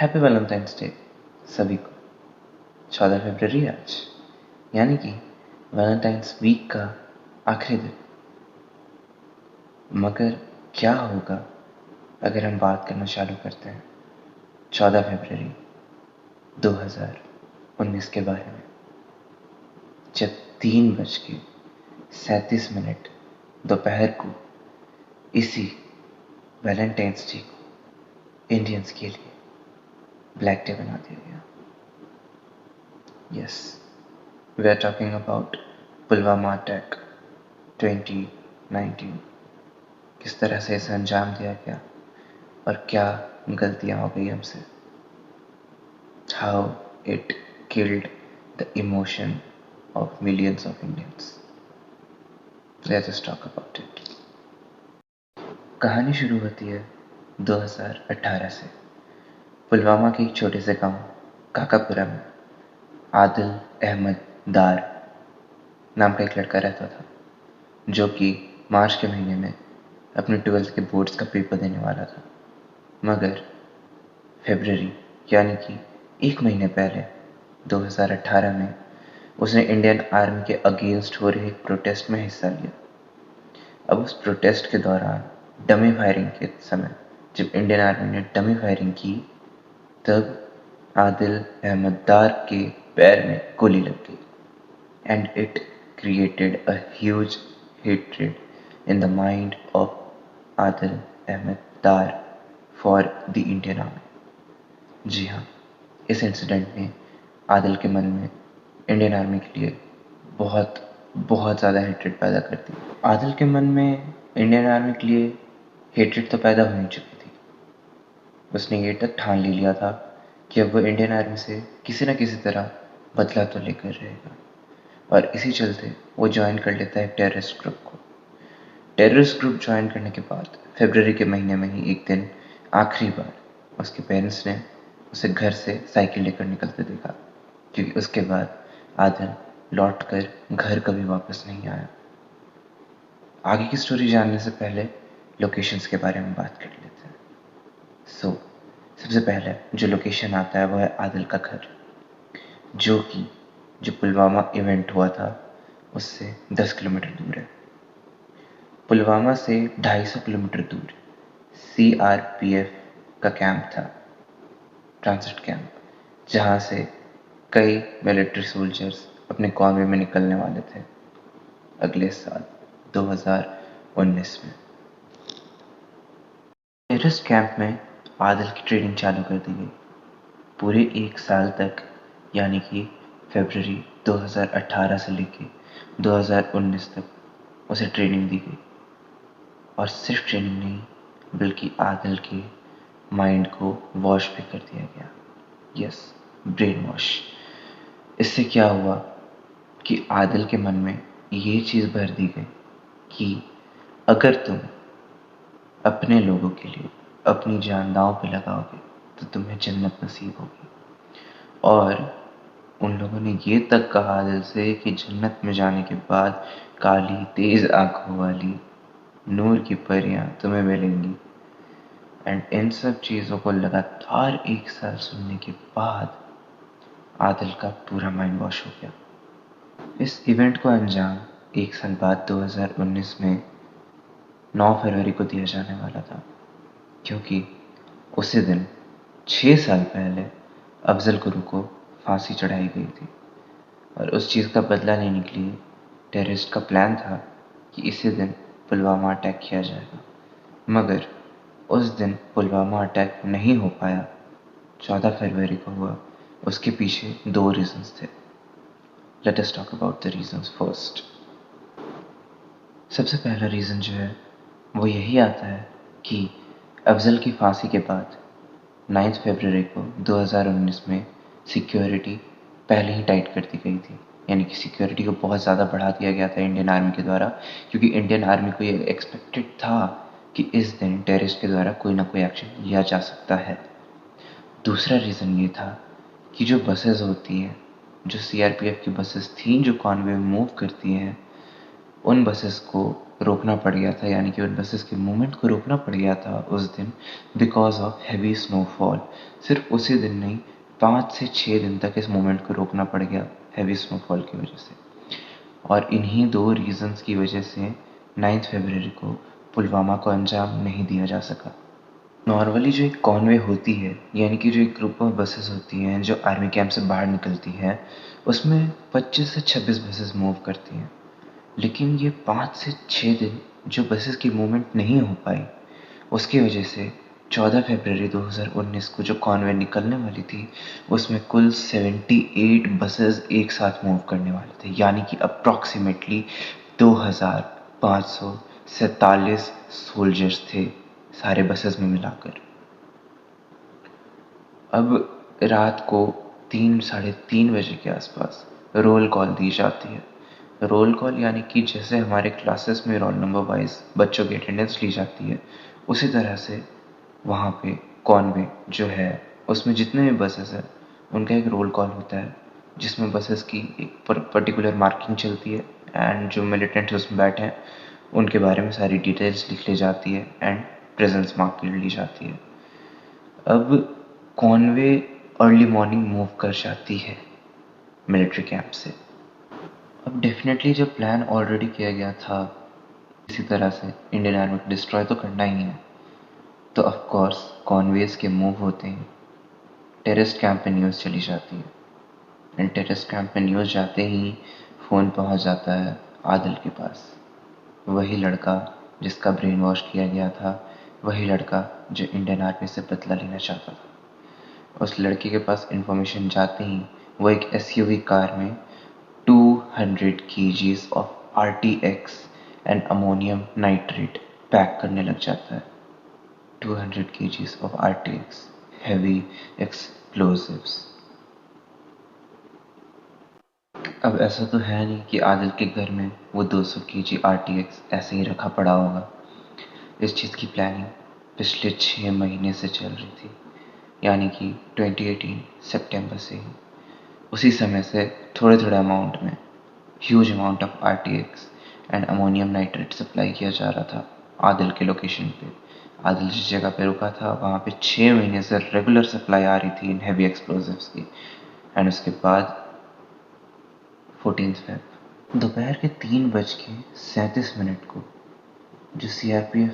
Happy Valentine's day सभी को। 14 फरवरी आज, यानी कि वैलेंटाइंस वीक का आखिरी दिन। मगर क्या होगा अगर हम बात करना चालू करते हैं 14 फरवरी 2019 के बारे में, जब 3:37 दोपहर को इसी वैलेंटाइंस डे को इंडियंस के लिए ब्लैक डे बना दिया गया। Yes, we are talking about Pulwama attack 2019। किस तरह से इसे अंजाम दिया गया और क्या गलतियां हो गई हमसे। How it killed the emotion of millions of Indians. Let's us talk about it. कहानी शुरू होती है 2018 से। पुलवामा के एक छोटे से गांव काकापुरा में आदिल अहमद दार नाम का एक लड़का रहता था, जो कि मार्च के महीने में अपने 12th के बोर्ड्स का पेपर देने वाला था। मगर फरवरी यानी कि एक महीने पहले 2018 में उसने इंडियन आर्मी के अगेंस्ट हो रहे एक प्रोटेस्ट में हिस्सा लिया। अब उस प्रोटेस्ट के दौरान डमी फायरिंग के समय जब इंडियन आर्मी ने डमी फायरिंग की, तब आदिल अहमद दार के पैर में गोली लग गई and it created a huge hatred in the mind of Adil Ahmad Dar for the Indian army. जी हाँ, इस इंसिडेंट ने आदिल के मन में इंडियन आर्मी के लिए बहुत बहुत ज़्यादा हेट्रेड पैदा कर दी। आदिल के मन में इंडियन आर्मी के लिए हेट्रेड तो पैदा हो ही चुकी थी। उसने ये तक ठान ले लिया था कि अब वो इंडियन आर्मी से किसी न किसी तरह बदला तो लेकर रहेगा, और इसी चलते वो ज्वाइन कर लेता है टेररिस्ट ग्रुप को। टेररिस्ट ग्रुप ज्वाइन करने के बाद फरवरी के महीने में ही एक दिन आखिरी बार उसके पेरेंट्स ने उसे घर से साइकिल लेकर निकलते देखा, क्योंकि उसके बाद आदिल लौटकर घर कभी वापस नहीं आया। आगे की स्टोरी जानने से पहले लोकेशंस के बारे में बात कर लेते हैं। सबसे पहले जो लोकेशन आता है वो है आदिल का घर, जो पुलवामा इवेंट हुआ था उससे 10 किलोमीटर दूर है। पुलवामा से 250 किलोमीटर दूर CRPF का कैंप था, ट्रांसिट कैंप, जहाँ से कई मिलिट्री सोल्जर्स अपने कॉन्वे में निकलने वाले थे अगले साल 2019 में। टेररिस्ट कैंप में आदिल की ट्रेनिंग चालू कर दी गई। पूरे 1 साल तक, यानी कि फरवरी 2018 से लेके 2019 तक उसे ट्रेनिंग दी गई। और सिर्फ ट्रेनिंग नहीं, बल्कि आदिल के माइंड को वॉश भी कर दिया गया। Yes, brain wash. इससे क्या हुआ कि आदिल के मन में ये चीज़ भर दी गई कि अगर तुम अपने लोगों के लिए अपनी जान दांव पे लगाओगे तो तुम्हें जन्नत नसीब होगी। और उन लोगों ने ये तक कहा आदिल से कि जन्नत में जाने के बाद काली तेज आंखों वाली नूर की परियां तुम्हें मिलेंगी। एंड इन सब चीज़ों को लगातार 1 साल सुनने के बाद आदिल का पूरा माइंड वॉश हो गया। इस इवेंट को अंजाम 1 साल बाद 2019 में 9 फरवरी को दिया जाने वाला था, क्योंकि उसी दिन 6 साल पहले अफजल गुरु को फांसी चढ़ाई गई थी। और उस चीज़ का बदला लेने के लिए टेररिस्ट का प्लान था कि इसी दिन पुलवामा अटैक किया जाएगा। मगर उस दिन पुलवामा अटैक नहीं हो पाया, 14 फरवरी को हुआ। उसके पीछे 2 रीजंस थे। Let us talk about the reasons first. सबसे पहला रीज़न जो है वो यही आता है कि अफजल की फांसी के बाद 9 फरवरी को 2019 में सिक्योरिटी पहले ही टाइट कर दी गई थी। यानी कि सिक्योरिटी को बहुत ज़्यादा बढ़ा दिया गया था इंडियन आर्मी के द्वारा, क्योंकि इंडियन आर्मी को ये एक्सपेक्टेड था कि इस दिन टेररिस्ट के द्वारा कोई ना कोई एक्शन लिया जा सकता है। दूसरा रीज़न ये था कि जो बसेस होती हैं, जो CRPF की बसेस थीं जो कॉन्वे में मूव करती हैं, उन बसेस को रोकना पड़ गया था, यानी कि उन बसेस के मूवमेंट को रोकना पड़ गया था उस दिन बिकॉज ऑफ हैवी स्नोफॉल। सिर्फ उसी दिन नहीं, 5 से 6 दिन तक इस मूवमेंट को रोकना पड़ गया हैवी स्नोफॉल की वजह से। और इन्हीं 2 रीजंस की वजह से 9 फरवरी को पुलवामा को अंजाम नहीं दिया जा सका। नॉर्मली जो एक कॉन्वे होती है, यानी कि जो एक ग्रुप ऑफ बसेस होती हैं जो आर्मी कैंप से बाहर निकलती हैं, उसमें 25 से 26 बसेस मूव करती हैं। लेकिन ये 5 से 6 दिन जो बसेस की मूवमेंट नहीं हो पाई, उसकी वजह से 14 फरवरी 2019 को जो कॉन्वे निकलने वाली थी, उसमें कुल 78 बसेस एक साथ मूव करने वाले थे, यानी कि अप्रॉक्सीमेटली 2547 सोल्जर्स थे सारे बसेस में मिलाकर। अब रात को 3-3:30 के आसपास रोल कॉल दी जाती है। रोल कॉल यानी कि जैसे हमारे क्लासेस में रोल नंबर वाइज बच्चों की अटेंडेंस ली जाती है, उसी तरह से वहाँ पे कॉन्वे जो है उसमें जितने भी बसेस हैं उनका एक रोल कॉल होता है, जिसमें बसेस की एक पर्टिकुलर मार्किंग चलती है एंड जो मिलिटेंट्स उसमें बैठे हैं उनके बारे में सारी डिटेल्स लिख ली जाती है एंड प्रेजेंस मार्क ली जाती है। अब कॉन्वे अर्ली मॉर्निंग मूव कर जाती है मिलिट्री कैंप से। अब डेफिनेटली जब प्लान ऑलरेडी किया गया था इसी तरह से इंडियन आर्मी को डिस्ट्रॉय तो करना ही है, तो ऑफ कोर्स कॉन्वेज के मूव होते हैं, टेररिस्ट कैंप पे न्यूज़ चली जाती है एंड टेररिस्ट कैंप पे न्यूज़ जाते ही फ़ोन पहुंच जाता है आदिल के पास। वही लड़का जिसका ब्रेन वॉश किया गया था, वही लड़का जो इंडियन आर्मी से बदला लेना चाहता था। उस लड़के के पास इंफॉर्मेशन जाते ही वो एक एसयूवी कार में 200 kgs of RTX and ammonium nitrate pack करने लग जाता है। 200 kgs of RTX heavy explosives. अब ऐसा तो है नहीं कि आदिल के घर में वो 200 kg RTX ऐसे ही रखा पड़ा होगा। इस चीज़ की प्लानिंग पिछले 6 महीने से चल रही थी, यानी कि 2018 सितंबर से ही। उसी समय से थोड़े थोड़े अमाउंट में huge amount of RTX and ammonium nitrate supply किया जा रहा था आदिल के लोकेशन पे। आदिल जिस जगह पे रुका था वहाँ पे 6 महीने से रेगुलर सप्लाई आ रही थी इन हैवी एक्सप्लोजिव्स की। एंड उसके बाद 14 फेब दोपहर के 3:37 को जो CRPF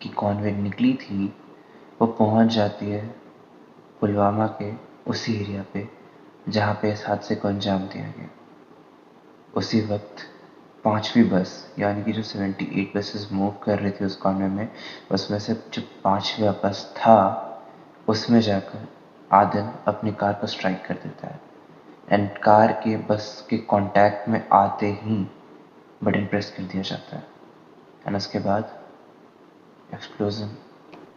की कॉन्वे निकली थी वो पहुंच जाती है पुलवामा के उसी एरिया पे जहाँ पे इस हादसे को अंजाम दिया गया। उसी वक्त 5वीं बस, यानी कि जो 78 बसेस मूव कर रही थी उस कॉन्वे में, उसमें से जो 5वां बस था उसमें जाकर आदिल अपनी कार को स्ट्राइक कर देता है एंड कार के बस के कांटेक्ट में आते ही बटन प्रेस कर दिया जाता है एंड उसके बाद एक्सप्लोजन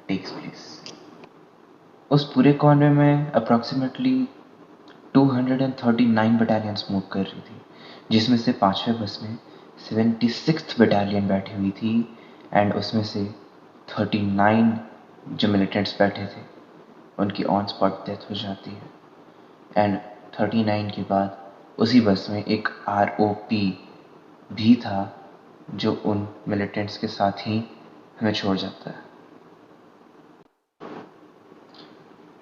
टेक्स प्लेस। उस पूरे कॉन्वे में अप्रॉक्सीमेटली 239 बटालियंस मूव कर रही थी, जिसमें से 5वें बस में 76th बटालियन बैठी हुई थी एंड उसमें से 39 जो मिलिटेंट्स बैठे थे उनकी ऑन स्पॉट डेथ हो जाती है एंड 39 के बाद उसी बस में एक ROP भी था जो उन मिलिटेंट्स के साथ ही हमें छोड़ जाता है।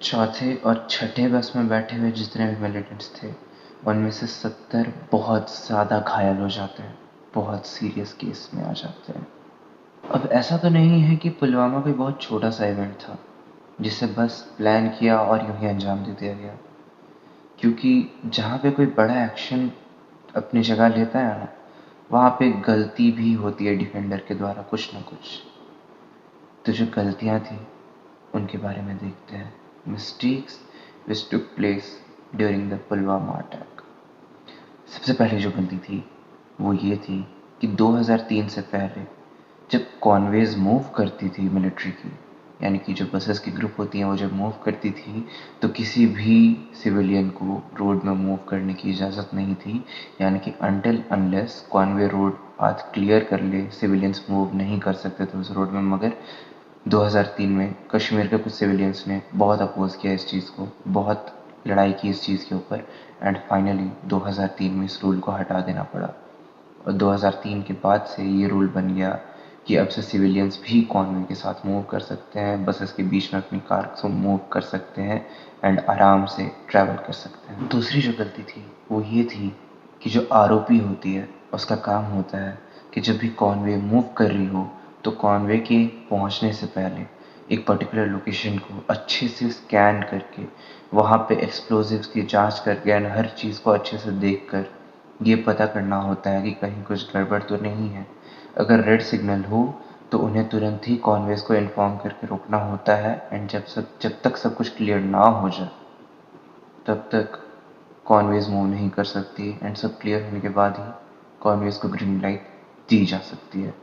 चौथे और छठे बस में बैठे हुए जितने भी मिलिटेंट्स थे उनमें से 70 बहुत ज़्यादा घायल हो जाते हैं, बहुत सीरियस केस में आ जाते हैं। अब ऐसा तो नहीं है कि पुलवामा कोई बहुत छोटा सा इवेंट था जिसे बस प्लान किया और यूं ही अंजाम दे दिया गया, क्योंकि जहाँ पे कोई बड़ा एक्शन अपनी जगह लेता है ना, वहाँ पे गलती भी होती है डिफेंडर के द्वारा कुछ ना कुछ। तो जो गलतियाँ थी उनके बारे में देखते हैं। Mistakes which took place during the Pulwama attack. सबसे पहले जो गलती थी वो ये थी कि 2003 से पहले जब कॉन्वेज मूव करती थी मिलिट्री की, यानी कि जो बसेस की ग्रुप होती हैं वो जब मूव करती थी तो किसी भी सिविलियन को रोड में मूव करने की इजाज़त नहीं थी, यानी कि until unless Conway road path clear कर ले सिविलियंस मूव नहीं कर सकते थे उस रोड में। मगर 2003 में कश्मीर के कुछ सिविलियंस ने बहुत अपोज किया इस चीज़ को, बहुत लड़ाई की इस चीज़ के ऊपर एंड फाइनली 2003 में इस रूल को हटा देना पड़ा और 2003 के बाद से ये रूल बन गया कि अब से सिविलियंस भी कॉन्वे के साथ मूव कर सकते हैं, बसेस के बीच में अपनी कार को मूव कर सकते हैं एंड आराम से ट्रैवल कर सकते हैं। दूसरी जो गलती थी वो ये थी कि जो आरओपी होती है उसका काम होता है कि जब भी कॉन्वे मूव कर रही हो तो कॉन्वे के पहुंचने से पहले एक पर्टिकुलर लोकेशन को अच्छे से स्कैन करके वहाँ पे एक्सप्लोजिव्स की जांच करके एंड हर चीज़ को अच्छे से देख कर ये पता करना होता है कि कहीं कुछ गड़बड़ तो नहीं है। अगर रेड सिग्नल हो तो उन्हें तुरंत ही कॉन्वेज को इन्फॉर्म करके रोकना होता है एंड जब तक सब कुछ क्लियर ना हो जाए तब तक कॉन्वेज मूव नहीं कर सकती एंड सब क्लियर होने के बाद ही कॉन्वेज को ग्रीन लाइट दी जा सकती है।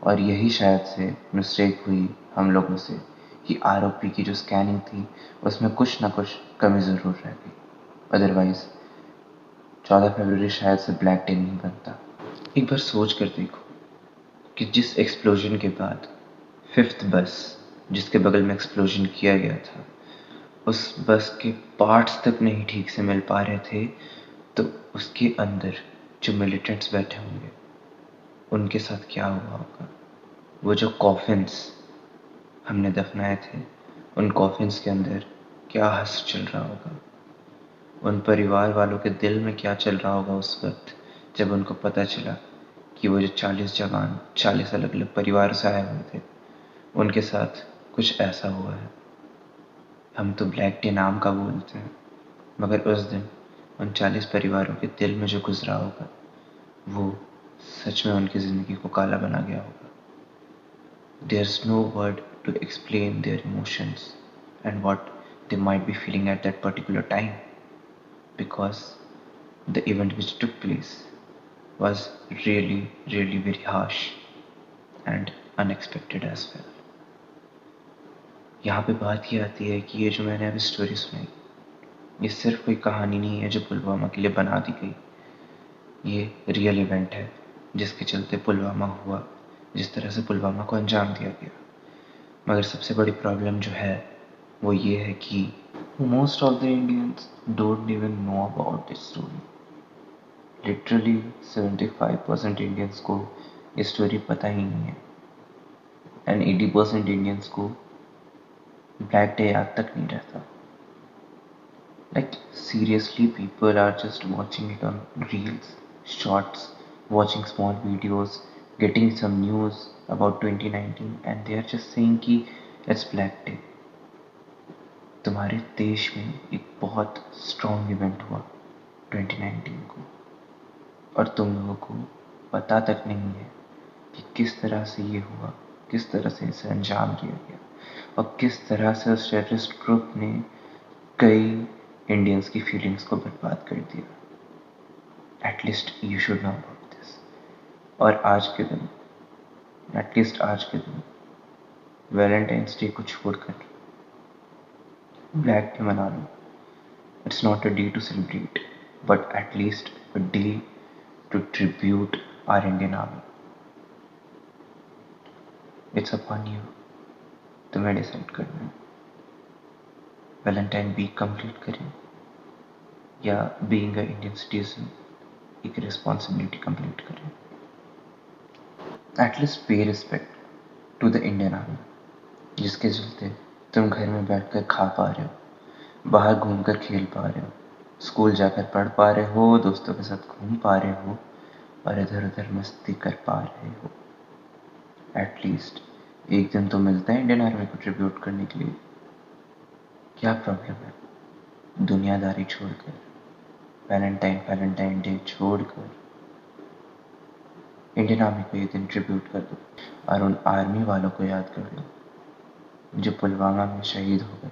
और यही शायद से मिस्टेक हुई हम लोगों से कि आरओपी की जो स्कैनिंग थी उसमें कुछ ना कुछ कमी ज़रूर रह गई, अदरवाइज 14 फरवरी शायद से ब्लैक डे नहीं बनता। एक बार सोच कर देखो कि जिस एक्सप्लोजन के बाद 5th बस जिसके बगल में एक्सप्लोजन किया गया था उस बस के पार्ट्स तक नहीं ठीक से मिल पा रहे थे, तो उसके अंदर जो मिलिटेंट्स बैठे होंगे उनके साथ क्या हुआ होगा। वो जो कॉफिन्स हमने दफनाए थे उन कॉफिन्स के अंदर क्या हश्र चल रहा होगा, उन परिवार वालों के दिल में क्या चल रहा होगा उस वक्त जब उनको पता चला कि वो जो 40 जवान 40 अलग अलग परिवार से आए हुए थे उनके साथ कुछ ऐसा हुआ है। हम तो ब्लैक डे नाम का बोलते हैं, मगर उस दिन उन 40 परिवारों के दिल में जो गुजरा होगा वो सच में उनकी ज़िंदगी को काला बना गया होगा। There's no word to explain their emotions and what they might be feeling at that particular time, because the event which took place was really very harsh and unexpected as well. यहाँ पे बात ये आती है कि ये जो मैंने अभी स्टोरी सुनाई ये सिर्फ कोई कहानी नहीं है जो पुलवामा के लिए बना दी गई, ये रियल इवेंट है जिसके चलते पुलवामा हुआ, जिस तरह से पुलवामा को अंजाम दिया गया। मगर सबसे बड़ी प्रॉब्लम जो है वो ये है कि most of the Indians don't even know about this story. Literally 75% Indians को ये स्टोरी पता ही नहीं है एंड 80% इंडियंस को ब्लैक डे याद तक नहीं रहता। Like seriously, people are just watching it on reels, shorts, watching small videos, getting some news about 2019 and they are just saying कि it's Black Day। तुम्हारे देश में एक बहुत स्ट्रॉन्ग इवेंट हुआ 2019 को और तुम लोगों को पता तक नहीं है कि किस तरह से ये हुआ, किस तरह से इसे अंजाम दिया गया और किस तरह से उस टेररिस्ट ग्रुप ने कई इंडियंस की फीलिंग्स को बर्बाद कर दिया। At least you should know about this. और आज के दिन, एटलीस्ट आज के दिन वैलेंटाइंस डे को छोड़कर ब्लैक डे मना लो। It's not a day to celebrate but at least a day to tribute our Indian Army. It's upon you, तुम्हें डिसाइड करना है वैलेंटाइन वीक कंप्लीट करें या बीइंग अ इंडियन सिटीजन एक रिस्पॉन्सिबिलिटी कंप्लीट करें। At least pay respect to the Indian Army जिसके चलते तुम घर में बैठकर खा पा रहे हो, बाहर घूमकर खेल पा रहे हो, स्कूल जाकर पढ़ पा रहे हो, दोस्तों के साथ घूम पा रहे हो और इधर उधर मस्ती कर पा रहे हो। एटलीस्ट एक दिन तो मिलता है इंडियन आर्मी को ट्रिब्यूट करने के लिए। क्या प्रॉब्लम है? दुनियादारी छोड़कर, वैलेंटाइन डे छोड़कर इंडियन आर्मी को ये दिन ट्रिब्यूट कर दो और उन आर्मी वालों को याद कर लो जो पुलवामा में शहीद हो गए।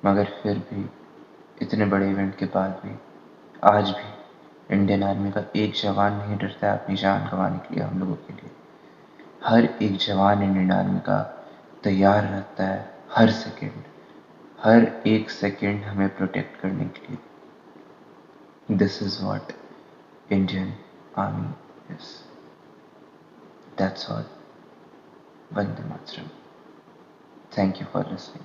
मगर फिर भी इतने बड़े इवेंट के बाद भी आज भी इंडियन आर्मी का एक जवान नहीं डरता है अपनी जान गंवाने के लिए हम लोगों के लिए। हर एक जवान इंडियन आर्मी का तैयार रहता है हर एक सेकेंड हमें प्रोटेक्ट करने के लिए। This is what Indian army is. That's all. Vande Mataram. Thank you for listening.